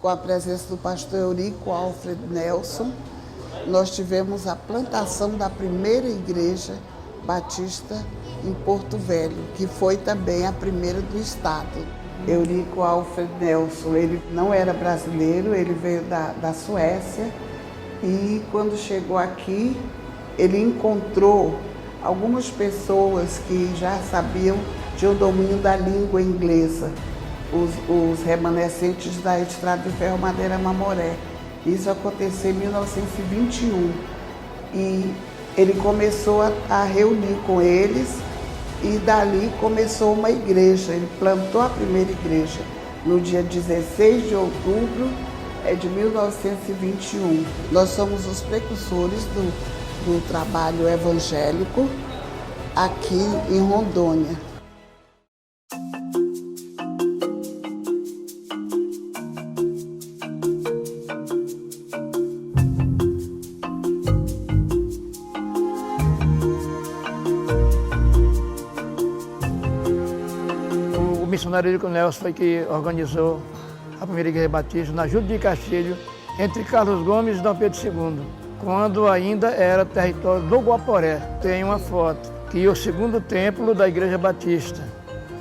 com a presença do pastor Eurico Alfred Nelson, nós tivemos a plantação da primeira igreja batista em Porto Velho, que foi também a primeira do estado. Eurico Alfred Nelson, ele não era brasileiro, ele veio da Suécia, e quando chegou aqui, ele encontrou algumas pessoas que já sabiam de um domínio da língua inglesa, os remanescentes da Estrada de Ferro Madeira Mamoré. Isso aconteceu em 1921 e ele começou a reunir com eles e dali começou uma igreja. Ele plantou a primeira igreja no dia 16 de outubro de 1921. Nós somos os precursores do trabalho evangélico aqui em Rondônia. O missionário Eurico Nelson foi que organizou a primeira igreja batista na Júlio de Castilho, entre Carlos Gomes e Dom Pedro II, quando ainda era território do Guaporé. Tem uma foto, que é o segundo templo da igreja batista.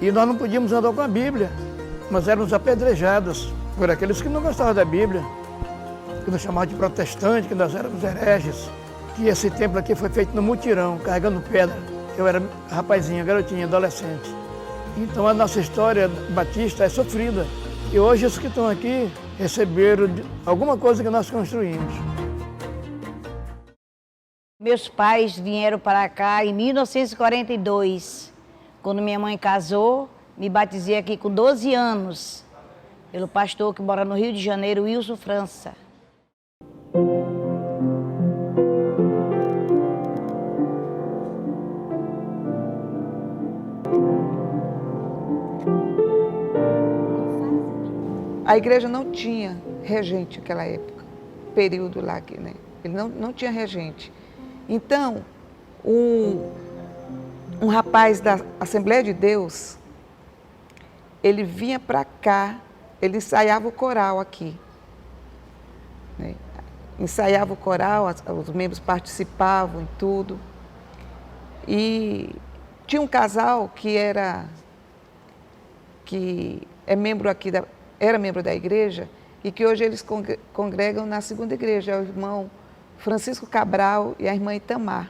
E nós não podíamos andar com a Bíblia, nós éramos apedrejados por aqueles que não gostavam da Bíblia, que nos chamavam de protestantes, que nós éramos hereges. Que esse templo aqui foi feito no mutirão, carregando pedra. Eu era rapazinho, garotinho, adolescente. Então a nossa história batista é sofrida. E hoje os que estão aqui receberam alguma coisa que nós construímos. Meus pais vieram para cá em 1942. Quando minha mãe casou, me batizei aqui com 12 anos, pelo pastor que mora no Rio de Janeiro, Wilson França. A igreja não tinha regente naquela época, período lá aqui, né? Ele não tinha regente. Então, um rapaz da Assembleia de Deus, ele vinha para cá, ele ensaiava o coral aqui, né? Ensaiava o coral, os membros participavam em tudo. E tinha um casal que era membro aqui era membro da igreja e que hoje eles congregam na segunda igreja, é o irmão Francisco Cabral e a irmã Itamar.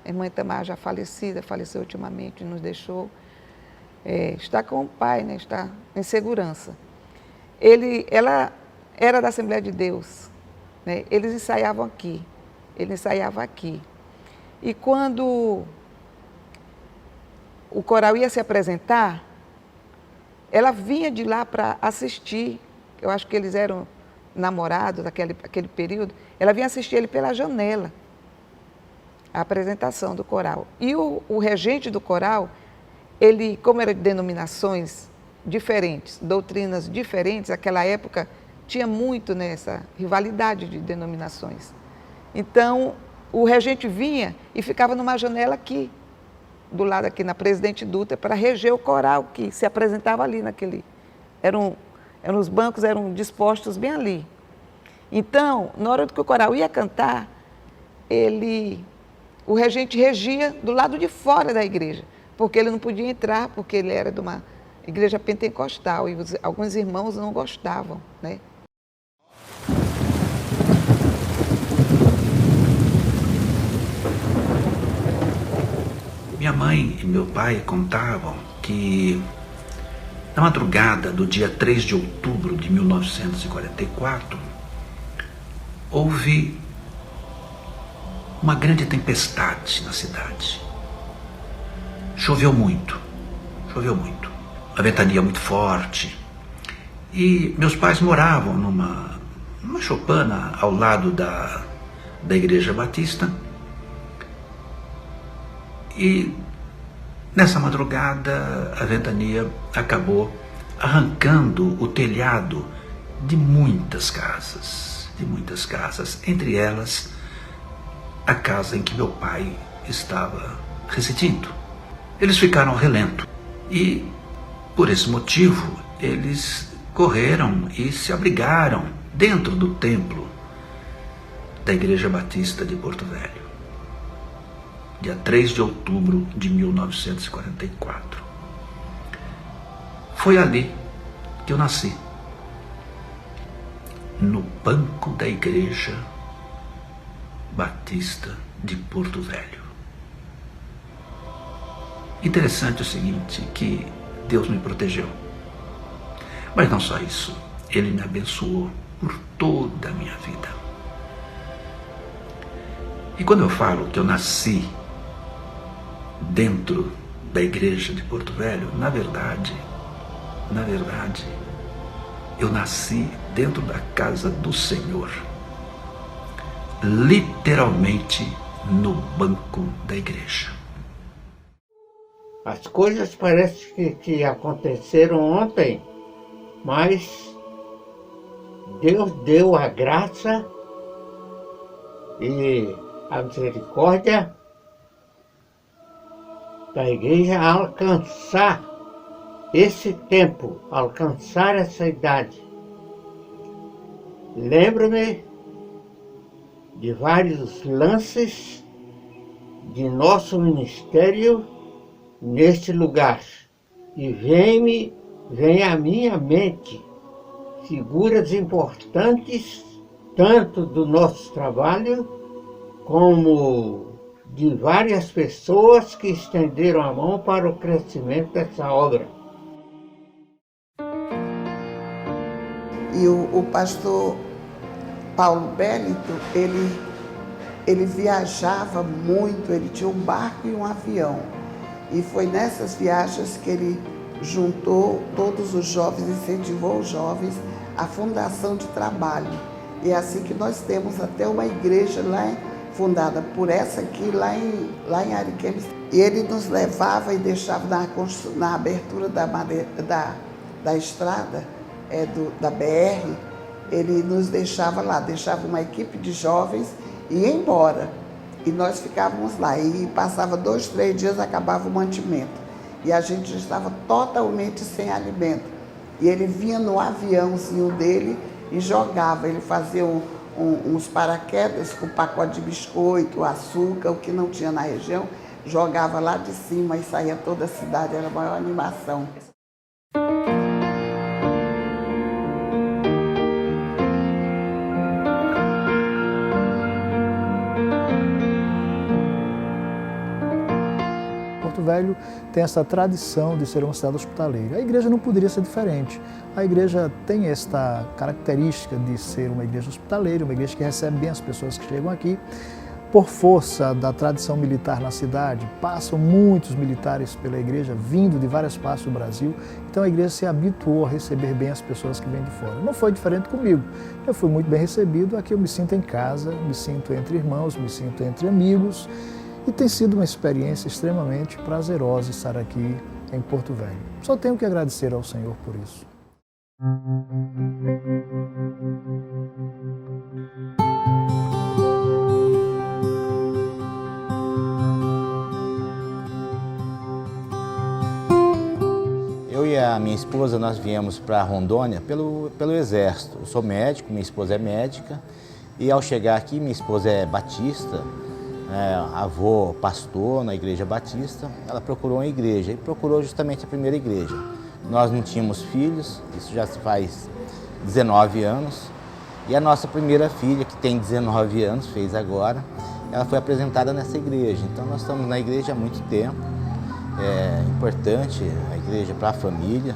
A irmã Itamar já falecida, faleceu ultimamente, nos deixou. Está com o pai, né? Está em segurança. Ela era da Assembleia de Deus, né? Eles ensaiavam aqui, ele ensaiava aqui. E quando o coral ia se apresentar, ela vinha de lá para assistir, eu acho que eles eram namorados naquele período, ela vinha assistir ele pela janela, a apresentação do coral. E o regente do coral, ele, como era de denominações diferentes, doutrinas diferentes, naquela época tinha muito nessa rivalidade de denominações. Então, o regente vinha e ficava numa janela aqui, do lado aqui na Presidente Dutra, para reger o coral que se apresentava ali naquele... Os bancos eram dispostos bem ali. Então, na hora que o coral ia cantar, o regente regia do lado de fora da igreja, porque ele não podia entrar, porque ele era de uma igreja pentecostal e alguns irmãos não gostavam, né? Minha mãe e meu pai contavam que na madrugada do dia 3 de outubro de 1944, houve uma grande tempestade na cidade. Choveu muito, uma ventania muito forte. E meus pais moravam numa choupana ao lado da Igreja Batista. E nessa madrugada a ventania acabou arrancando o telhado de muitas casas, entre elas a casa em que meu pai estava residindo. Eles ficaram ao relento e, por esse motivo, eles correram e se abrigaram dentro do templo da Igreja Batista de Porto Velho, dia 3 de outubro de 1944. Foi ali que eu nasci, no banco da Igreja Batista de Porto Velho. Interessante o seguinte, que Deus me protegeu. Mas não só isso, Ele me abençoou por toda a minha vida. E quando eu falo que eu nasci dentro da Igreja de Porto Velho, na verdade, eu nasci dentro da casa do Senhor, literalmente no banco da igreja. As coisas parecem que aconteceram ontem, mas Deus deu a graça e a misericórdia da igreja a alcançar esse tempo, alcançar essa idade. Lembro-me de vários lances de nosso ministério neste lugar. E vem à minha mente figuras importantes, tanto do nosso trabalho, como de várias pessoas que estenderam a mão para o crescimento dessa obra. E o pastor Paulo Bélito, ele viajava muito, ele tinha um barco e um avião. E foi nessas viagens que ele juntou todos os jovens, incentivou os jovens à fundação de trabalho. E é assim que nós temos até uma igreja lá fundada por essa aqui, lá em Ariquemes. E ele nos levava e deixava na abertura da estrada, da BR, ele nos deixava lá, deixava uma equipe de jovens e ia embora. E nós ficávamos lá, e passava 2, 3 dias, acabava o mantimento. E a gente estava totalmente sem alimento. E ele vinha no aviãozinho dele e jogava, ele fazia uns paraquedas com pacote de biscoito, açúcar, o que não tinha na região, jogava lá de cima e saía toda a cidade, era a maior animação. Porto Velho tem essa tradição de ser uma cidade hospitaleira. A igreja não poderia ser diferente. A igreja tem esta característica de ser uma igreja hospitaleira, uma igreja que recebe bem as pessoas que chegam aqui. Por força da tradição militar na cidade, passam muitos militares pela igreja, vindo de várias partes do Brasil. Então a igreja se habituou a receber bem as pessoas que vêm de fora. Não foi diferente comigo. Eu fui muito bem recebido, aqui eu me sinto em casa, me sinto entre irmãos, me sinto entre amigos. E tem sido uma experiência extremamente prazerosa estar aqui em Porto Velho. Só tenho que agradecer ao Senhor por isso. Eu e a minha esposa, nós viemos para Rondônia pelo Exército. Eu sou médico, minha esposa é médica. E ao chegar aqui, minha esposa é batista, avô pastor na Igreja Batista. Ela procurou uma igreja e procurou justamente a primeira igreja. Nós não tínhamos filhos, isso já se faz 19 anos. E a nossa primeira filha, que tem 19 anos, fez agora, ela foi apresentada nessa igreja. Então nós estamos na igreja há muito tempo. É importante a igreja para a família,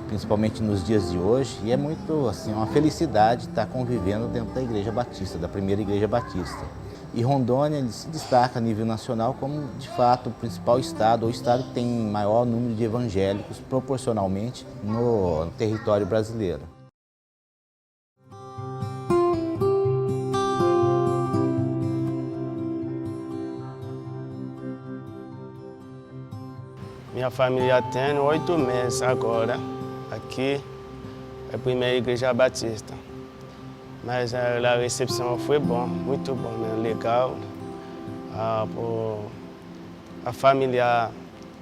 principalmente nos dias de hoje. E é muito, assim, uma felicidade estar convivendo dentro da Igreja Batista, da primeira Igreja Batista. E Rondônia ele se destaca a nível nacional como, de fato, o principal estado, ou o estado que tem maior número de evangélicos proporcionalmente no território brasileiro. Minha família tem 8 meses agora. Aqui é a primeira Igreja Batista. Mas a recepção foi bom, muito bom, né? Legal. A família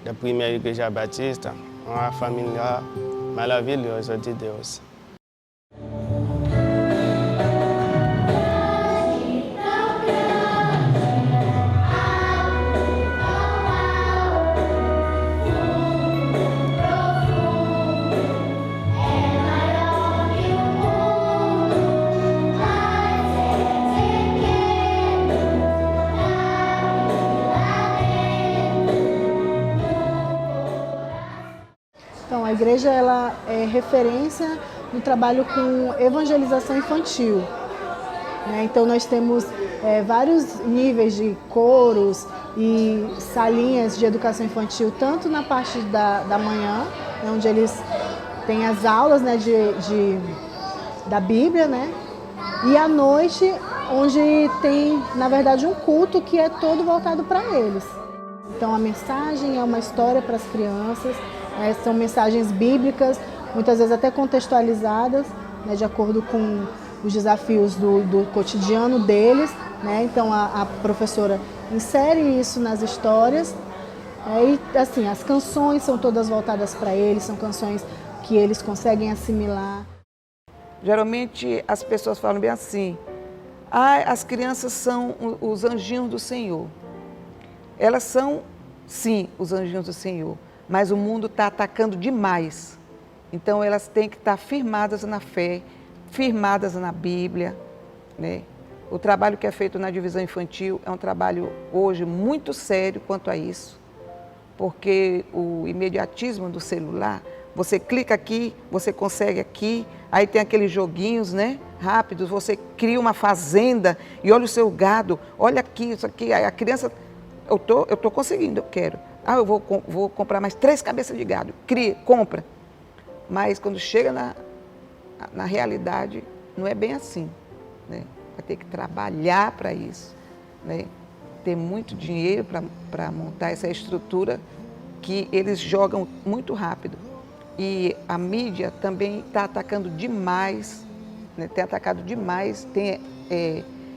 da primeira Igreja Batista é uma família maravilhosa de Deus. Então, a igreja ela é referência no trabalho com evangelização infantil. Então, nós temos vários níveis de coros e salinhas de educação infantil, tanto na parte da manhã, onde eles têm as aulas da Bíblia, e à noite, onde tem, na verdade, um culto que é todo voltado para eles. Então, a mensagem é uma história para as crianças, são mensagens bíblicas, muitas vezes até contextualizadas, de acordo com os desafios do cotidiano deles. Então, a professora insere isso nas histórias. E, assim, as canções são todas voltadas para eles, são canções que eles conseguem assimilar. Geralmente as pessoas falam bem assim: as crianças são os anjinhos do Senhor. Elas são, sim, os anjinhos do Senhor, mas o mundo está atacando demais. Então elas têm que estar firmadas na fé, firmadas na Bíblia. O trabalho que é feito na divisão infantil é um trabalho hoje muito sério quanto a isso, porque o imediatismo do celular, você clica aqui, você consegue aqui, aí tem aqueles joguinhos, rápidos, você cria uma fazenda e olha o seu gado, olha aqui, isso aqui, aí a criança, eu tô conseguindo, eu quero. Eu vou comprar mais 3 cabeças de gado, cria, compra. Mas quando chega na realidade, não é bem assim, Vai ter que trabalhar para isso, ter muito dinheiro para montar essa estrutura que eles jogam muito rápido. E a mídia também está atacando demais, tem atacado demais.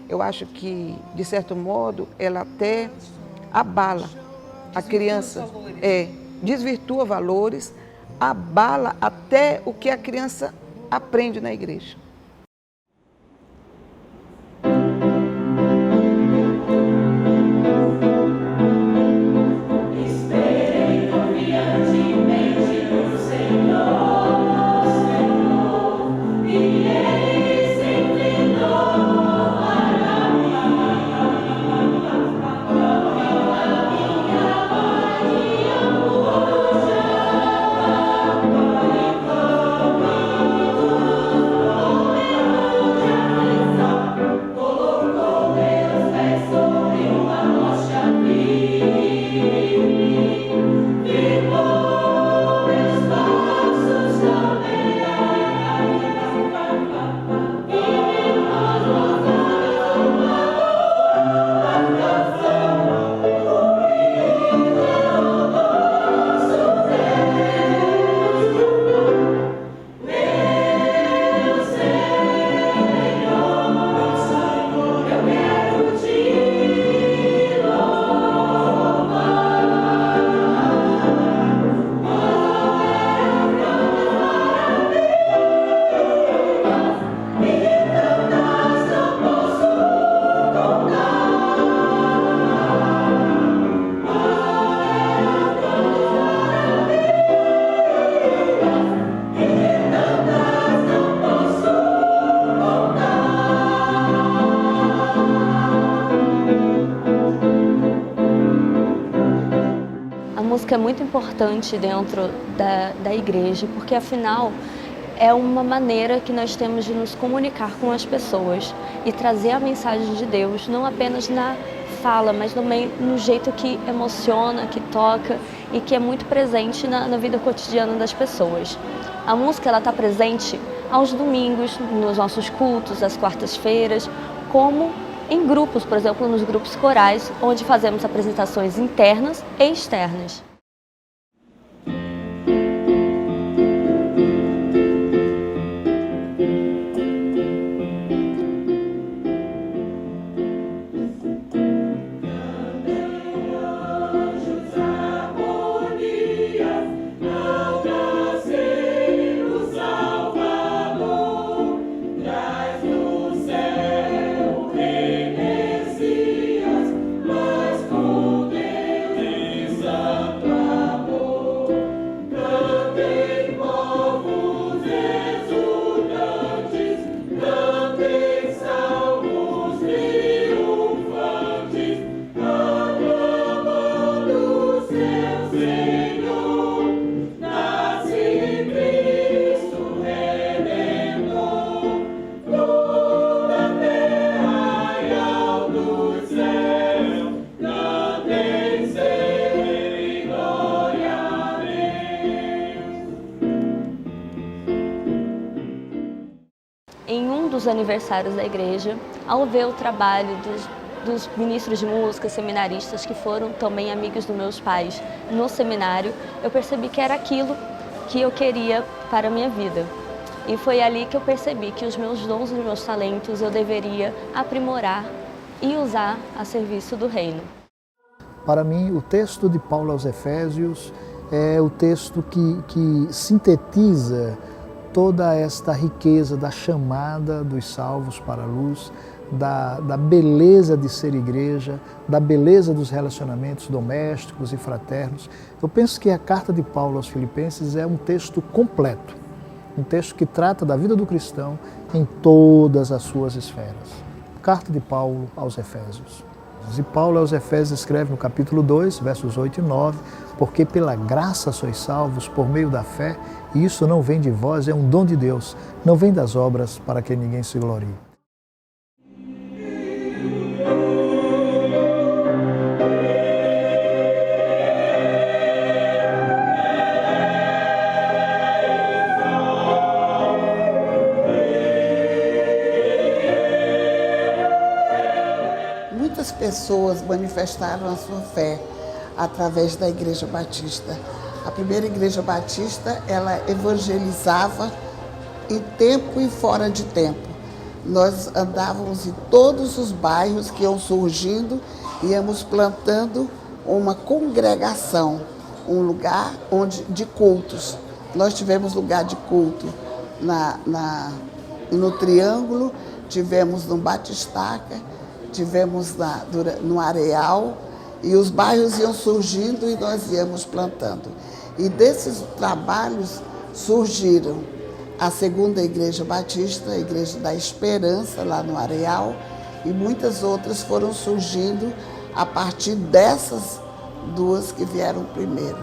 Eu acho que, de certo modo, ela até abala a criança, desvirtua valores, abala até o que a criança aprende na igreja. É muito importante dentro da igreja, porque afinal é uma maneira que nós temos de nos comunicar com as pessoas e trazer a mensagem de Deus, não apenas na fala, mas também no jeito que emociona, que toca e que é muito presente na vida cotidiana das pessoas. A música está presente aos domingos, nos nossos cultos, às quartas-feiras, como em grupos, por exemplo, nos grupos corais, onde fazemos apresentações internas e externas. Santo dos aniversários da igreja, ao ver o trabalho dos ministros de música, seminaristas, que foram também amigos dos meus pais no seminário, eu percebi que era aquilo que eu queria para a minha vida. E foi ali que eu percebi que os meus dons e os meus talentos eu deveria aprimorar e usar a serviço do reino. Para mim, o texto de Paulo aos Efésios é o texto que sintetiza toda esta riqueza da chamada dos salvos para a luz, da beleza de ser igreja, da beleza dos relacionamentos domésticos e fraternos. Eu penso que a carta de Paulo aos Filipenses é um texto completo, um texto que trata da vida do cristão em todas as suas esferas. Carta de Paulo aos Efésios. E Paulo aos Efésios escreve no capítulo 2, versos 8 e 9, porque pela graça sois salvos por meio da fé, e isso não vem de vós, é um dom de Deus, não vem das obras para que ninguém se glorie. Muitas pessoas manifestaram a sua fé através da Igreja Batista. A primeira Igreja Batista, ela evangelizava em tempo e fora de tempo. Nós andávamos em todos os bairros que iam surgindo, íamos plantando uma congregação, um lugar de cultos. Nós tivemos lugar de culto no Triângulo, tivemos no Batistaca, tivemos no Areal, e os bairros iam surgindo e nós íamos plantando. E desses trabalhos surgiram a segunda Igreja Batista, a Igreja da Esperança, lá no Areal, e muitas outras foram surgindo a partir dessas duas que vieram primeiro.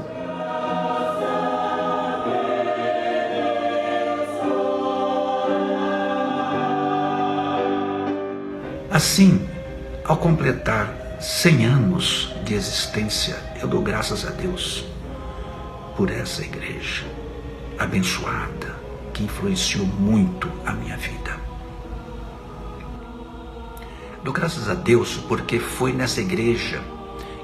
Assim, ao completar 100 anos de existência, eu dou graças a Deus por essa igreja abençoada, que influenciou muito a minha vida. Dou graças a Deus porque foi nessa igreja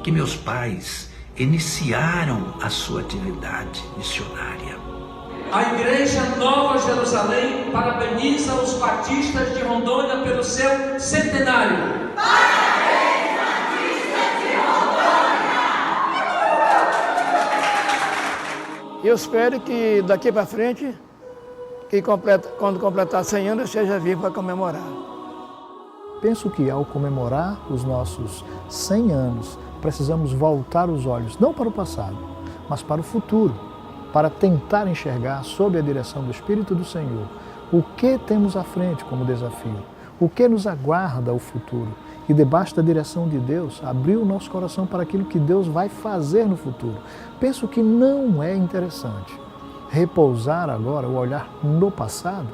que meus pais iniciaram a sua atividade missionária. A Igreja Nova Jerusalém parabeniza os batistas de Rondônia pelo seu centenário. Parabéns, batistas de Rondônia! Eu espero que daqui para frente, quando completar 100 anos, eu seja vivo para comemorar. Penso que ao comemorar os nossos 100 anos, precisamos voltar os olhos não para o passado, mas para o futuro, para tentar enxergar, sob a direção do Espírito do Senhor, o que temos à frente como desafio, o que nos aguarda o futuro. E debaixo da direção de Deus, abrir o nosso coração para aquilo que Deus vai fazer no futuro. Penso que não é interessante repousar agora, o olhar no passado,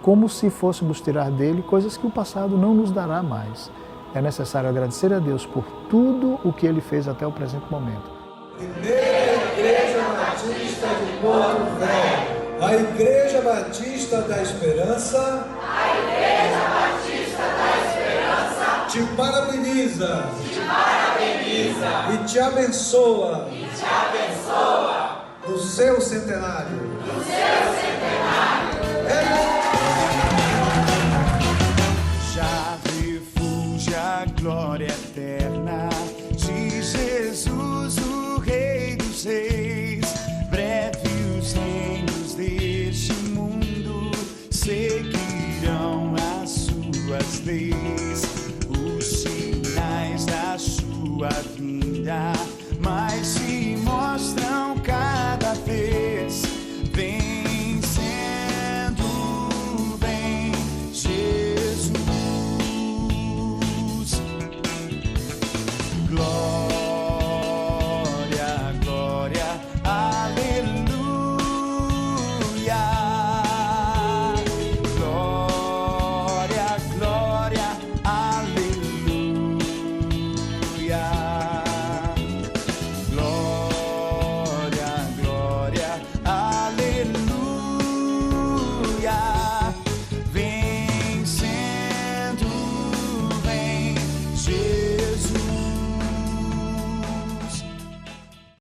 como se fôssemos tirar dele coisas que o passado não nos dará mais. É necessário agradecer a Deus por tudo o que Ele fez até o presente momento. Primeira Igreja Batista de Porto Velho. A Igreja Batista da Esperança. A Igreja Batista da Esperança. Te parabeniza. Te parabeniza. E te abençoa. E te abençoa. No seu centenário. No seu centenário. Já refúgio a glória eterna de Jesus, o Rei dos Reis. Breve os reinos deste mundo seguirão as suas leis. Os sinais da sua vinda